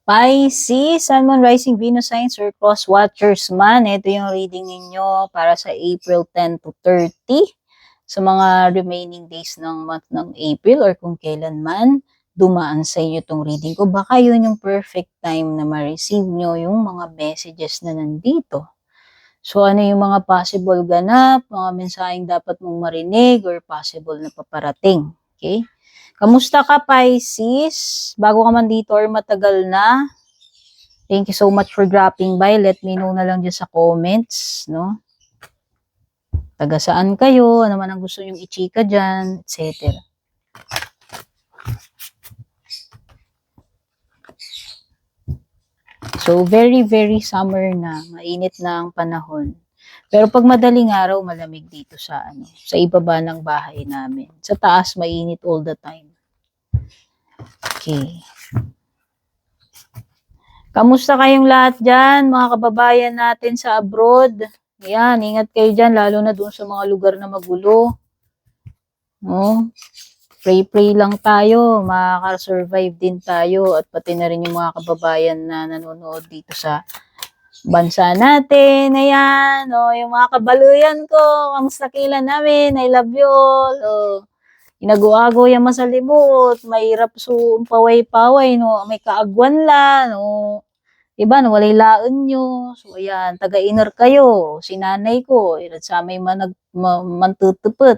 Pisces, Sun, Moon, Rising, Venus signs or cross watchers man. Ito yung reading ninyo para sa April 10 to 30. Sa mga remaining days ng month ng April or kung kailan man dumaan sa inyo itong reading ko. Baka yun yung perfect time na ma-receive nyo yung mga messages na nandito. So ano yung mga possible ganap, mga mensaheng dapat mong marinig or possible na paparating. Okay? Kamusta ka, Pisces? Bago ka man dito or matagal na? Thank you so much for dropping by. Let me know na lang dyan sa comments, no? Taga saan kayo? Ano man ang gusto nyong ichika dyan, etc. So, very, very summer na. Mainit na ang panahon. Pero pag madaling araw, malamig dito sa ibaba ng bahay namin. Sa taas, mainit all the time. Okay. Kamusta kayong lahat dyan, mga kababayan natin sa abroad? Ayan, ingat kayo dyan, lalo na doon sa mga lugar na magulo. No? Pray lang tayo, makaka-survive din tayo at pati na rin yung mga kababayan na nanonood dito sa bansa natin. Ayan, yung mga kabaluyan ko, kamusta kailan namin? I love you all. Inaguago yung masalimot, mahirap so paway-paway, no? May kaagwan la, no? Diba, no? Walay laon nyo. So, ayan, taga-inner kayo. Si nanay ko, sa may mantutupot.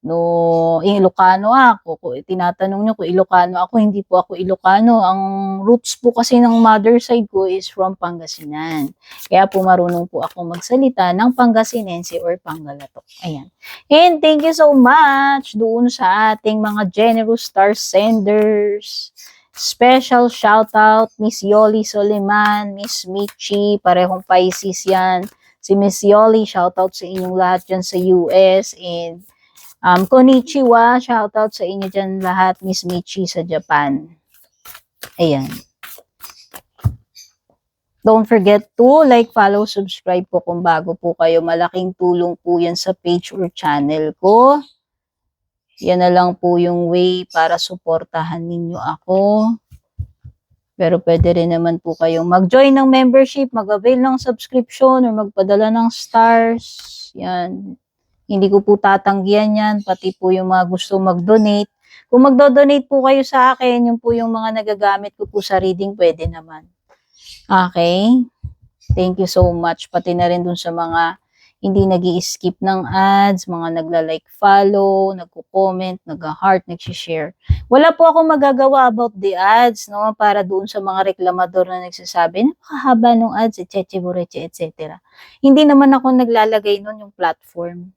No, Ilocano ako. Kung tinatanong nyo kung Ilocano ako, hindi po ako Ilocano. Ang roots po kasi ng mother side ko is from Pangasinan. Kaya po marunong po ako magsalita ng Pangasinense or Pangalatok. Ayan. And thank you so much doon sa ating mga generous star senders. Special shout out Miss Yoli Soliman, Miss Michi, parehong Pisces yan. Si Miss Yoli, shout out sa inyong lahat dyan sa US. And konnichiwa, shoutout sa inyo dyan lahat, Miss Michi sa Japan. Ayan. Don't forget to like, follow, subscribe po kung bago po kayo. Malaking tulong po yan sa page or channel ko. Yan na lang po yung way para suportahan ninyo ako. Pero pwede rin naman po kayong mag-join ng membership, mag-avail ng subscription, or magpadala ng stars. Yan. Hindi ko po tatanggihan yan, pati po yung mga gusto mag-donate. Kung magdo-donate po kayo sa akin, yung po yung mga nagagamit ko po sa reading, pwede naman. Okay? Thank you so much. Pati na rin dun sa mga hindi nag-i-skip ng ads, mga nagla-like, follow, nagko-comment, nag-heart, nag-share. Wala po ako magagawa about the ads, no? Para doon sa mga reklamador na nagsasabi, napakahaba ng ads, etc. Hindi naman ako naglalagay nun yung platform.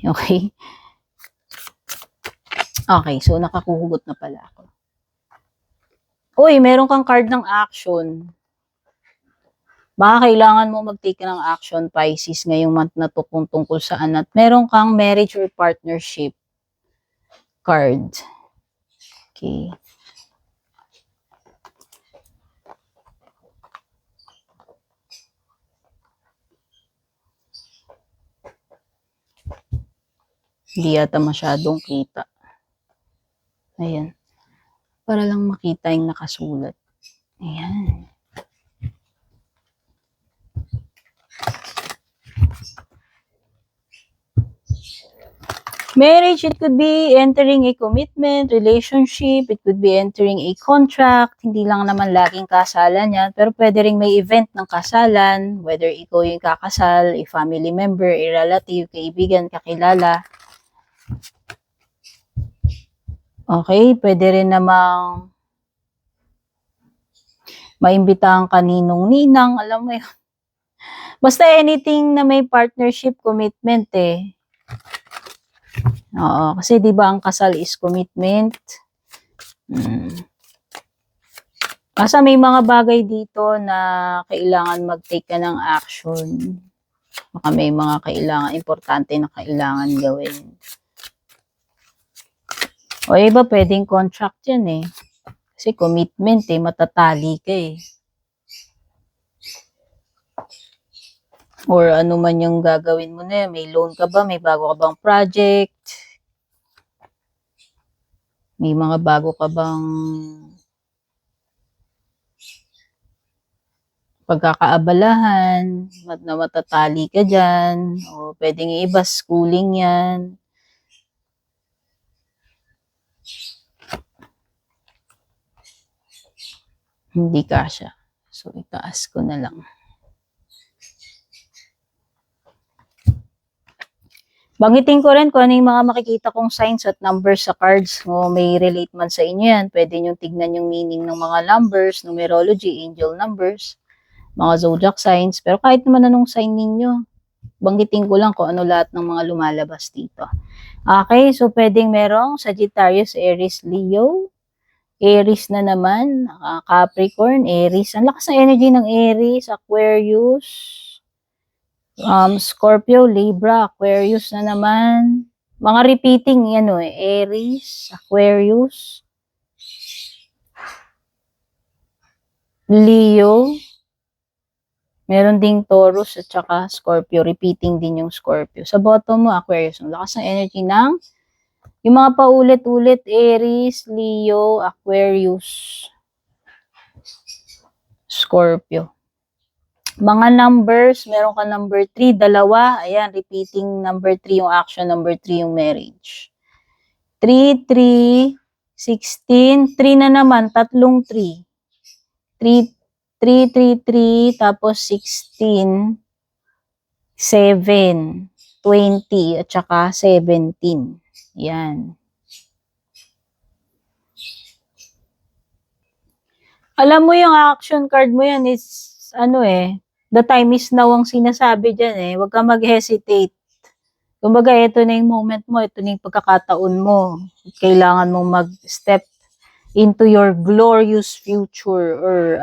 Okay? Okay, so nakakuhugot na pala ako. Uy, meron kang card ng action. Baka kailangan mo mag-take ng action, Pisces, ngayong month na to kung tungkol saan. At meron kang marriage or partnership card. Okay. Hindi yata masyadong kita. Ayan. Para lang makita yung nakasulat. Ayan. Marriage, it could be entering a commitment, relationship, it could be entering a contract, hindi lang naman laging kasalan yan, pero pwede rin may event ng kasalan, whether ikaw yung kakasal, a family member, a relative, kaibigan, kakilala. Okay, pwede rin namang maimbitahan kaninong ninang, alam mo yun. Basta anything na may partnership, commitment eh. Oo, kasi 'di ba ang kasal is commitment. Basta may mga bagay dito na kailangan mag-take ka ng action. Baka may mga kailangan importante na kailangan gawin. O iba pwedeng contract 'yan eh. Kasi commitment eh, matatali ka eh. Or ano man yung gagawin mo na, may loan ka ba, may bago ka bang project, may mga bago ka bang pagkakaabalahan, na matatali ka dyan, o pwedeng iba, schooling yan. Hindi kasya. So, itaas ko na lang. Banggitin ko rin kung ano yung mga makikita kong signs at numbers sa cards. Kung may relate man sa inyo yan, pwede nyo tignan yung meaning ng mga numbers, numerology, angel numbers, mga zodiac signs. Pero kahit naman anong sign ninyo, banggitin ko lang kung ano lahat ng mga lumalabas dito. Okay, so pwedeng merong Sagittarius, Aries, Leo, Aries na naman, Capricorn, Aries. Ang lakas ng energy ng Aries, Aquarius, Scorpio, Libra, Aquarius na naman. Mga repeating, Aries, Aquarius, Leo, meron ding Taurus at saka Scorpio. Repeating din yung Scorpio. Sa bottom mo, Aquarius. Ang lakas ng energy ng yung mga paulit-ulit, Aries, Leo, Aquarius, Scorpio. Mga numbers, meron ka number 3, dalawa. Ayan, repeating number 3 yung action, number 3 yung marriage. 3, 3, 16, 3 na naman, tatlong 3. 3, 3, 3, 3, tapos 16, 7, 20, at saka 17. Yan. Alam mo yung action card mo yan is, the time is now ang sinasabi dyan eh. Huwag kang mag-hesitate. Kumbaga, ito na yung moment mo, ito na yung pagkakataon mo. Kailangan mong mag-step into your glorious future or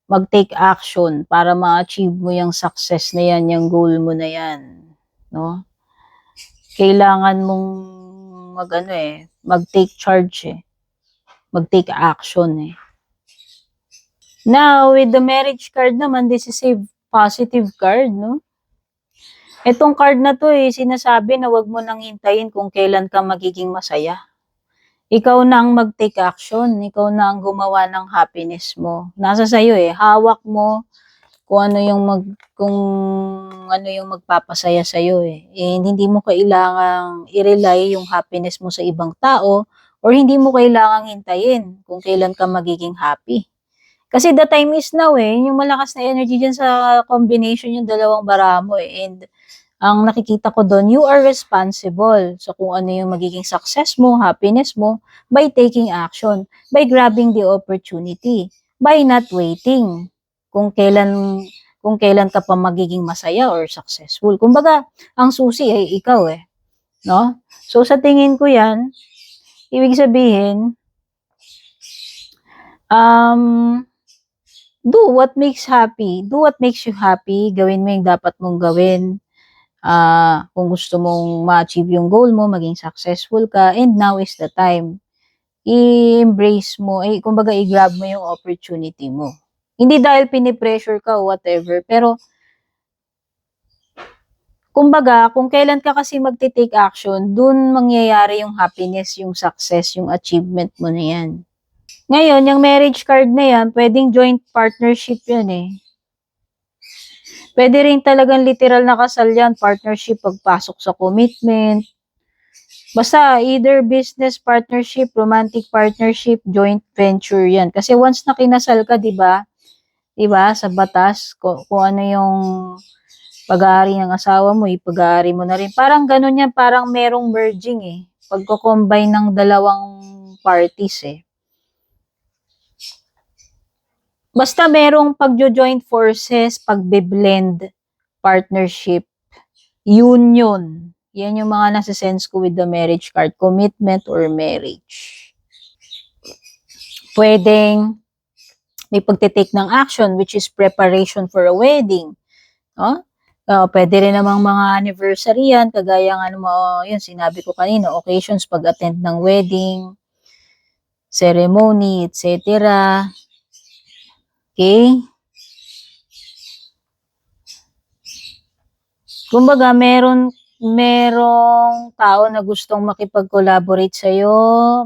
mag-take action para ma-achieve mo yung success na yan, yung goal mo na yan. No? Kailangan mong mag-take charge eh. Mag-take action eh. Now, with the marriage card naman, this is a positive card, no? Itong card na to sinasabi na wag mo nang hintayin kung kailan ka magiging masaya. Ikaw na ang mag-take action. Ikaw na ang gumawa ng happiness mo. Nasa sayo hawak mo kung ano yung magpapasaya sa'yo And hindi mo kailangang i-rely yung happiness mo sa ibang tao or hindi mo kailangang hintayin kung kailan ka magiging happy. Kasi the time is now yung malakas na energy dyan sa combination yung dalawang bara mo And ang nakikita ko doon, you are responsible sa kung ano yung magiging success mo, happiness mo, by taking action, by grabbing the opportunity, by not waiting kung kailan ka pa magiging masaya or successful. Kumbaga, ang susi ay ikaw no? So sa tingin ko yan, ibig sabihin, do what makes you happy, gawin mo yung dapat mong gawin. Kung gusto mong ma-achieve yung goal mo, maging successful ka, and now is the time. I-embrace mo, kumbaga i-grab mo yung opportunity mo. Hindi dahil pinipressure ka o whatever, pero kumbaga, kung kailan ka kasi magte-take action, dun mangyayari yung happiness, yung success, yung achievement mo na yan. Ngayon, yung marriage card na yan, pwedeng joint partnership yan Pwede rin talagang literal na kasal yan, partnership, pagpasok sa commitment. Basta either business partnership, romantic partnership, joint venture yan. Kasi once na kinasal ka, di ba? Sa batas, kung ano yung pag-aari ng asawa mo, ipag-aari mo na rin. Parang ganun yan, parang merong merging Pagko-combine ng dalawang parties Basta merong pagjo-joint forces, pagbe-blend, partnership, union. Yan yung mga nasa-sense ko with the marriage card, commitment or marriage. Pwedeng may pagtitake ng action which is preparation for a wedding. No? Pwede rin namang mga anniversary yan, kagaya yun, sinabi ko kanina, occasions, pag-attend ng wedding, ceremony, etc. Okay? Kumbaga, meron merong tao na gustong makipag-collaborate sa'yo,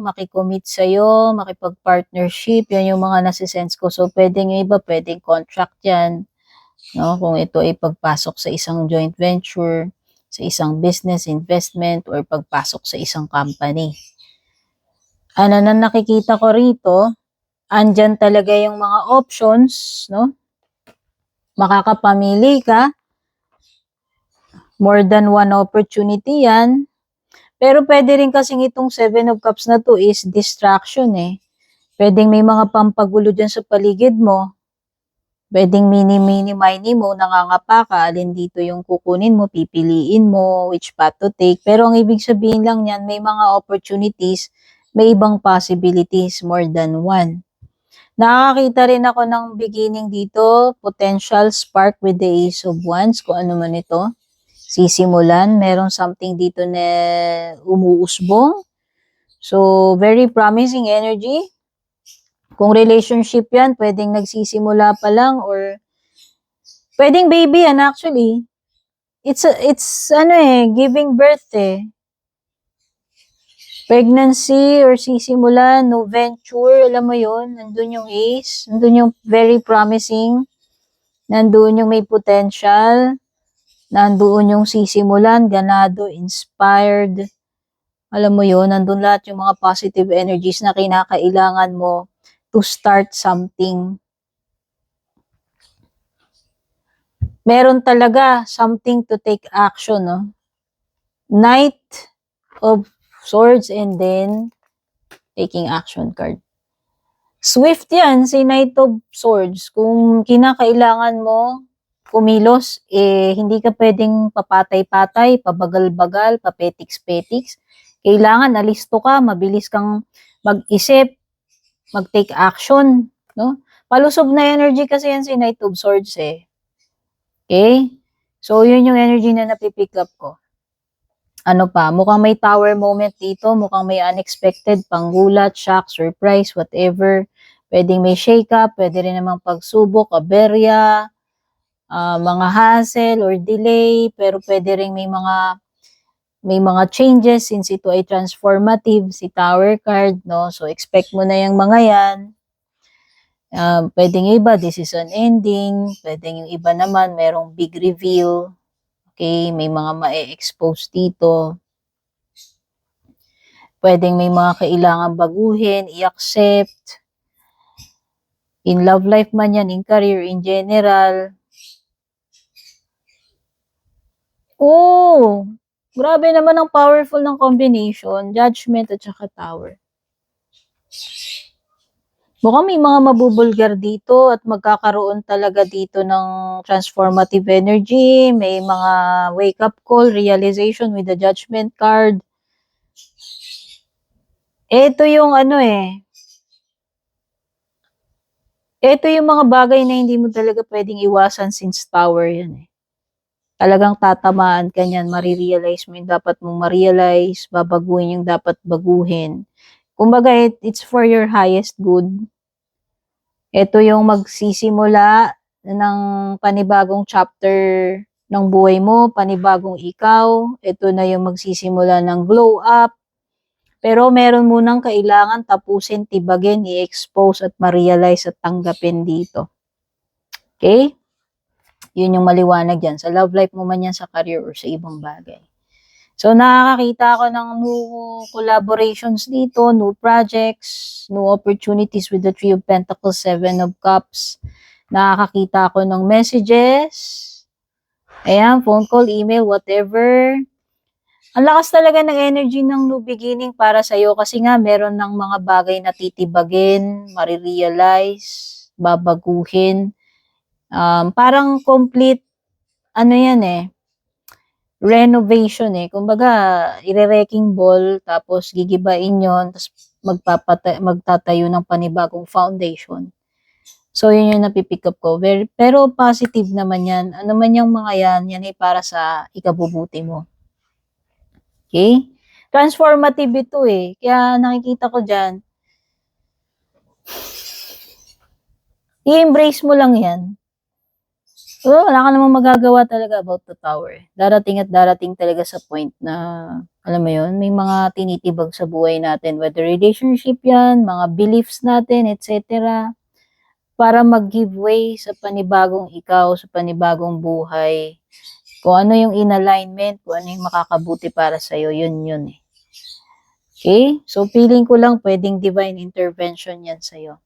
makicommit sa'yo, makipag-partnership. Yan yung mga nasisense ko. So, pwedeng yung iba, pwedeng contract yan. No? Kung ito ay pagpasok sa isang joint venture, sa isang business investment, or pagpasok sa isang company. Ano na nakikita ko rito, andyan talaga yung mga options, no? Makakapamili ka. More than one opportunity yan. Pero pwede rin kasing itong Seven of Cups na to is distraction eh. Pwedeng may mga pampagulo dyan sa paligid mo. Pwedeng mini-mini mo, nangangapa ka, alin dito yung kukunin mo, pipiliin mo, which path to take. Pero ang ibig sabihin lang yan, may mga opportunities, may ibang possibilities, more than one. Nakakita rin ako ng beginning dito, potential spark with the Ace of Wands, kung ano man ito. Sisimulan, merong something dito na umuusbong. So, very promising energy. Kung relationship yan, pwedeng nagsisimula pa lang or pwedeng baby yan actually. It's giving birth eh. Pregnancy or sisimulan, no venture, alam mo yun, nandun yung ace, nandun yung very promising, nandun yung may potential, nandoon yung sisimulan, ganado, inspired. Alam mo yun, nandun lahat yung mga positive energies na kinakailangan mo to start something. Meron talaga something to take action, no? Knight of Swords and then taking action card. Swift yan, si Knight of Swords. Kung kinakailangan mo kumilos, hindi ka pwedeng papatay-patay, pabagal-bagal, papetiks-petiks. Kailangan alisto ka, mabilis kang mag-isip, mag-take action, no? Palusob na energy kasi yan si Knight of Swords eh. Okay? So, yun yung energy na napipick up ko. Ano pa? Mukhang may tower moment dito, mukhang may unexpected, panggulat, shock, surprise, whatever. Pwedeng may shake-up, pwede rin namang pagsubok, aberya, mga hassle or delay, pero pwede rin may mga changes since ito ay transformative, si Tower card, no? So, expect mo na yung mga yan. Pwedeng yung iba, this is an ending. Pwedeng yung iba naman, merong big reveal. Okay, may mga ma-expose dito. Pwedeng may mga kailangan baguhin, i-accept. In love life man yan, in career, in general. Oh, grabe naman ang powerful ng combination. Judgment at saka Tower. Mukhang may mga mabubulgar dito at magkakaroon talaga dito ng transformative energy. May mga wake-up call, realization with the Judgment card. Ito yung ito yung mga bagay na hindi mo talaga pwedeng iwasan since Tower yan eh. Talagang tatamaan ka niyan, marirealize mo yung dapat mong ma-realize, babaguhin yung dapat baguhin. Kumbaga, it's for your highest good. Ito yung magsisimula ng panibagong chapter ng buhay mo, panibagong ikaw. Ito na yung magsisimula ng glow up. Pero meron munang kailangan tapusin, tibagin, i-expose at ma-realize at tanggapin dito. Okay? Yun yung maliwanag dyan. Sa love life mo man yan, sa career or sa ibang bagay. So, nakakakita ako ng new collaborations dito, new projects, new opportunities with the Three of Pentacles, Seven of Cups. Nakakakita ako ng messages. Ayan, phone call, email, whatever. Ang lakas talaga ng energy ng new beginning para sa'yo kasi nga meron ng mga bagay na titibagin, marirealize, babaguhin. Parang complete, yan renovation eh. Kumbaga, ire-wrecking ball, tapos gigibain yon, tapos magtatayo ng panibagong foundation. So, yun yung napipick up ko. Pero positive naman yan. Ano man yung mga yan ay para sa ikabubuti mo. Okay? Transformative ito eh. Kaya nakikita ko dyan, i-embrace mo lang yan. Wala ka namang magagawa talaga about the tower. Darating at darating talaga sa point na, alam mo yun, may mga tinitibag sa buhay natin, whether relationship yan, mga beliefs natin, etc. Para mag-give way sa panibagong ikaw, sa panibagong buhay. Kung ano yung in alignment, kung ano yung makakabuti para sa'yo, yun yun eh. Okay? So, feeling ko lang pwedeng divine intervention yan sa'yo.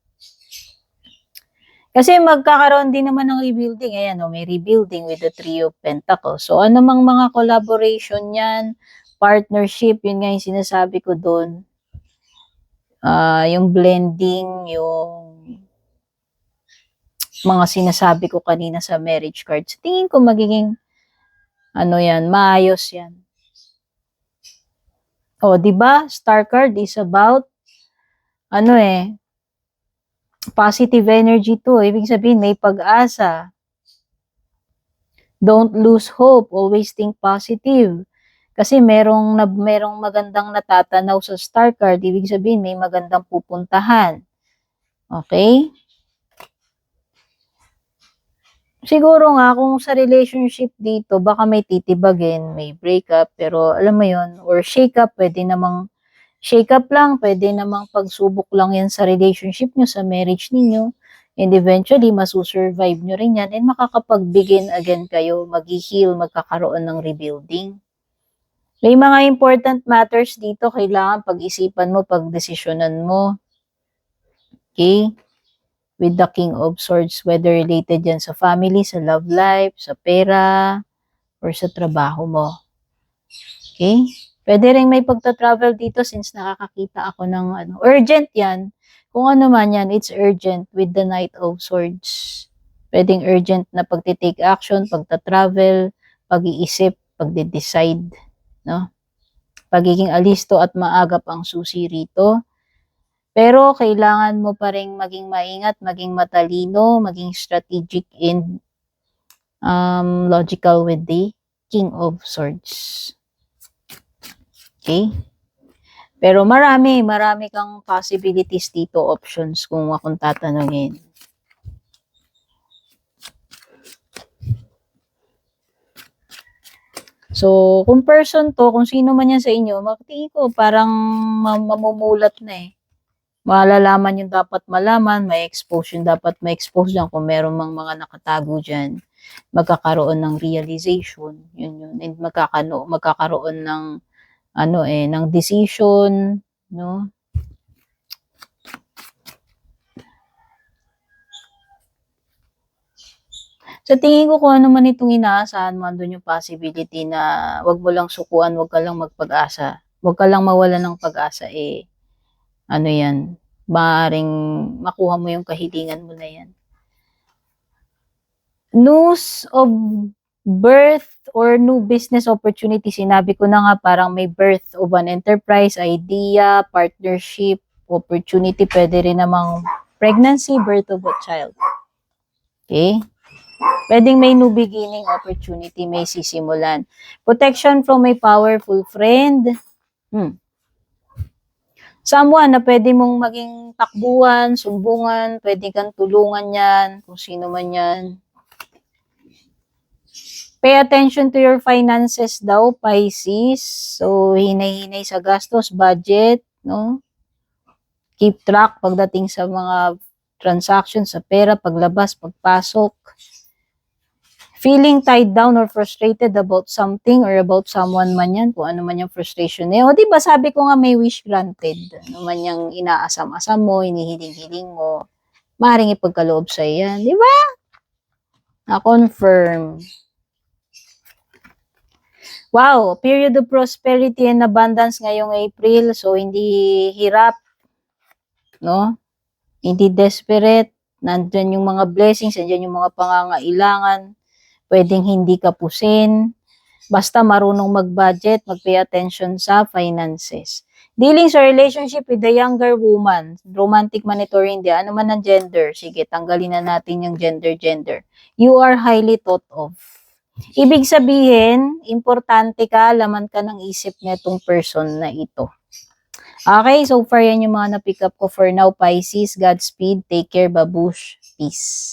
Kasi magkakaroon din naman ng rebuilding. Ayan, may rebuilding with the Three of Pentacles. So, anumang mga collaboration yan, partnership, yun nga yung sinasabi ko doon. Yung blending, yung mga sinasabi ko kanina sa marriage cards. Tingin ko magiging, maayos yan. O, di ba? Star card is about, positive energy to. Ibig sabihin, may pag-asa. Don't lose hope. Always think positive. Kasi merong magandang natatanaw sa star card. Ibig sabihin, may magandang pupuntahan. Okay? Siguro nga, kung sa relationship dito, baka may titibagin, may breakup, pero alam mo yon or shake up, pwede namang shake up lang, pwede namang pagsubok lang yan sa relationship nyo, sa marriage ninyo. And eventually, masusurvive nyo rin yan and makakapag-begin again kayo, mag-heal, magkakaroon ng rebuilding. May mga important matters dito, kailangan pag-isipan mo, pag-desisyonan mo. Okay? With the King of Swords, whether related yan sa family, sa love life, sa pera, or sa trabaho mo. Okay? Pwede rin may pagta-travel dito since nakakakita ako ng urgent yan. Kung ano man yan, it's urgent with the Knight of Swords. Pwedeng urgent na pagtitake action, pagta-travel, pag-iisip, pagde-decide. No? Pagiging alisto at maagap ang susi rito. Pero kailangan mo pa rin maging maingat, maging matalino, maging strategic and logical with the King of Swords. Okay? Pero marami kang possibilities dito, options kung akong tatanungin. So, kung person to, kung sino man yan sa inyo, makitingin ko parang mamumulat na eh. Malalaman yung dapat malaman, may expose yung dapat may expose dyan. Kung meron mang mga nakatago dyan, magkakaroon ng realization. Yun. And magkakaroon ng ng decision, no? Sa tingin ko kung ano man itong inaasahan mo, andun yung possibility na wag mo lang sukuan, wag ka lang magpag-asa. Wag ka lang mawalan ng pag-asa yan, maaaring makuha mo yung kahilingan mo na yan. News of birth or new business opportunity, sinabi ko na nga parang may birth of an enterprise, idea, partnership, opportunity, pwede rin namang pregnancy, birth of a child. Okay? Pwedeng may new beginning opportunity, may sisimulan. Protection from a powerful friend. Someone na pwede mong maging takbuhan, sumbungan, pwede kang tulungan yan, kung sino man yan. Pay attention to your finances daw, Pisces. So, hinay-hinay sa gastos, budget, no? Keep track pagdating sa mga transactions, sa pera, paglabas, pagpasok. Feeling tied down or frustrated about something or about someone man yan, kung ano man yung frustration niya. O, diba sabi ko nga may wish granted. Ano man yung inaasam-asam mo, hinihiling-hiling mo, maaaring ipagkaloob sa yan. Diba? Na-confirm. Wow, period of prosperity and abundance ngayong April. So, hindi hirap, no? Hindi desperate. Nandyan yung mga blessings, nandyan yung mga pangangailangan. Pwedeng hindi kapusin. Basta marunong mag-budget, mag-pay attention sa finances. Dealing sa relationship with the younger woman, romantic man ito rin, ano man ang gender, sige, tanggalin na natin yung gender. You are highly thought of. Ibig sabihin, importante ka, laman ka ng isip netong person na ito. Okay, so far yan yung mga na-pick up ko for now, Pisces. Godspeed, take care, babush, peace.